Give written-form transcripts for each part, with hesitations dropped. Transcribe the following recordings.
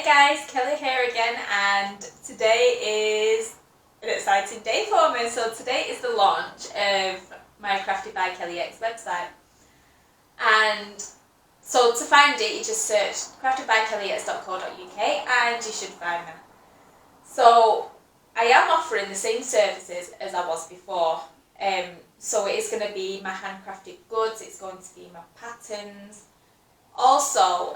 guys, Kelly here again, and today is an exciting day for me. So today is the launch of my craftedbykellyx website, and so to find it you just search craftedbykellyx.co.uk and you should find me. So I am offering the same services as I was before. So it is going to be my handcrafted goods, it's going to be my patterns. Also,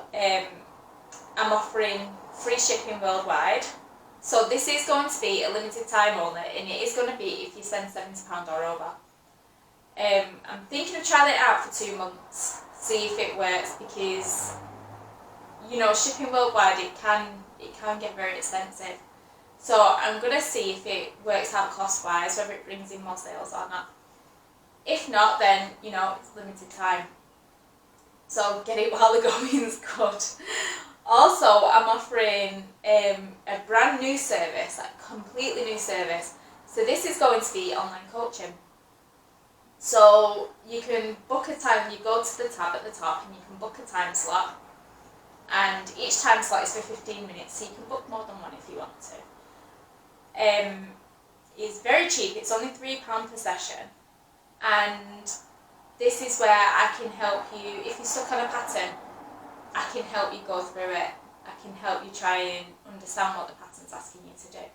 I'm offering free shipping worldwide. So this is going to be a limited time only, and it is going to be if you spend £70 or over. I'm thinking of trying it out for 2 months, see if it works, because you know, shipping worldwide it can get very expensive. So I'm going to see if it works out cost wise, whether it brings in more sales or not. If not, then you know, it's limited time. So get it while the going's good. Also, I'm offering a brand new service, a completely new service. So this is going to be online coaching. So you can book a time, you go to the tab at the top and you can book a time slot. And each time slot is for 15 minutes, so you can book more than one if you want to. It's very cheap, it's only £3 per session. And this is where I can help you, if you're stuck on a pattern, I can help you go through it. I can help you try and understand what the pattern's asking you to do.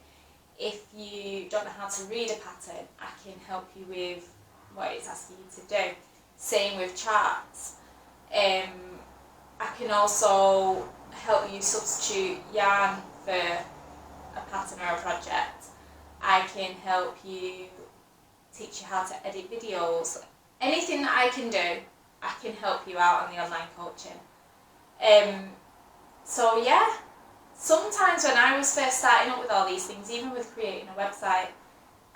If you don't know how to read a pattern, I can help you with what it's asking you to do. Same with charts. I can also help you substitute yarn for a pattern or a project. I can help you teach you how to edit videos. Anything that I can do, I can help you out on the online coaching. So yeah, sometimes when I was first starting up with all these things, even with creating a website,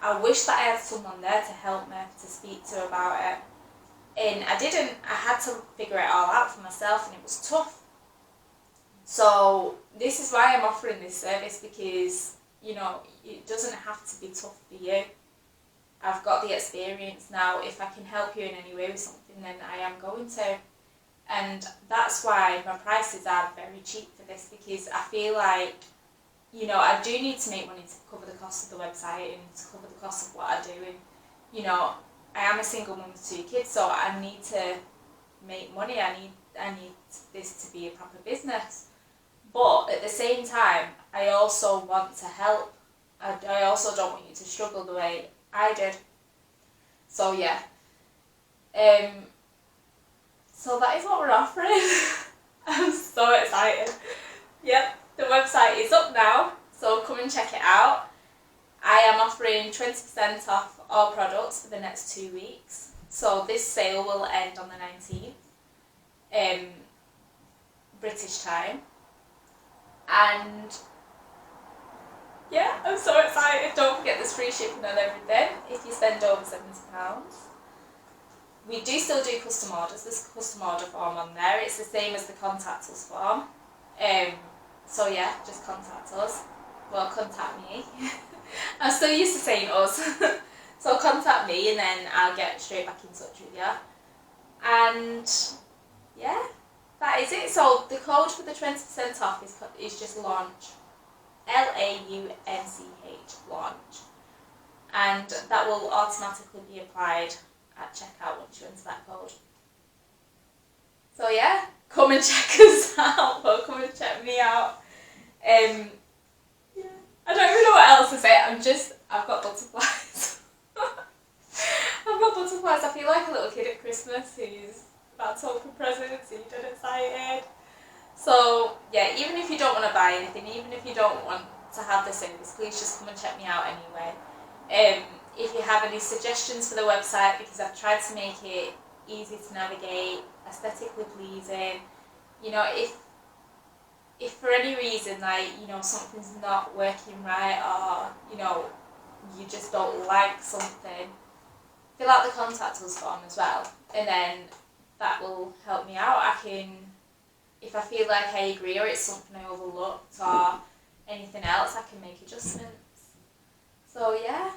I wish that I had someone there to help me, to speak to about it. And I didn't, I had to figure it all out for myself, and it was tough. So this is why I'm offering this service, because you know, it doesn't have to be tough for you. I've got the experience now. If I can help you in any way with something, then I am going to. And that's why my prices are very cheap for this, because I feel like, you know, I do need to make money to cover the cost of the website and to cover the cost of what I do. And, you know, I am a single mum with 2 kids, so I need to make money. I need this to be a proper business. But at the same time, I also want to help. I also don't want you to struggle the way I did. So yeah. So that is what we're offering. I'm so excited. Yep, the website is up now, so come and check it out. I am offering 20% off all products for the next 2 weeks. So this sale will end on the 19th, British time. And yeah, I'm so excited. Don't forget there's free shipping on everything if you spend over £70. We do still do custom orders. There's a custom order form on there. It's the same as the contact us form. So yeah, just contact us. Well, contact me. I'm still used to saying us. So contact me and then I'll get straight back in touch with you. And yeah, that is it. So the code for the 20% off is just launch. LAUNCH, launch. And that will automatically be applied at checkout once you enter that code. So yeah, come and check us out, or come and check me out. Yeah, I don't even know what else to say. I've got butterflies. I've got butterflies. I feel like a little kid at Christmas who's about to open presents and you're excited. So yeah, even if you don't want to buy anything, even if you don't want to have the service, please just come and check me out anyway. If you have any suggestions for the website, because I've tried to make it easy to navigate, aesthetically pleasing, you know, if for any reason, like, you know, something's not working right, or, you know, you just don't like something, fill out the contact us form as well, and then that will help me out. I can, if I feel like I agree or it's something I overlooked or anything else, I can make adjustments. So yeah.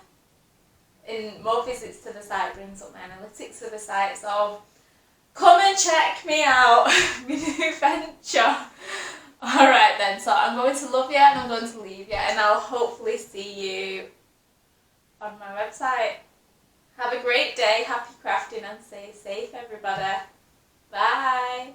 And more visits to the site brings up my analytics for the site, so come and check me out, my new venture. Alright then, So I'm going to love you and I'm going to leave you, and I'll hopefully see you on my website. Have a great day, happy crafting, and stay safe, everybody. Bye.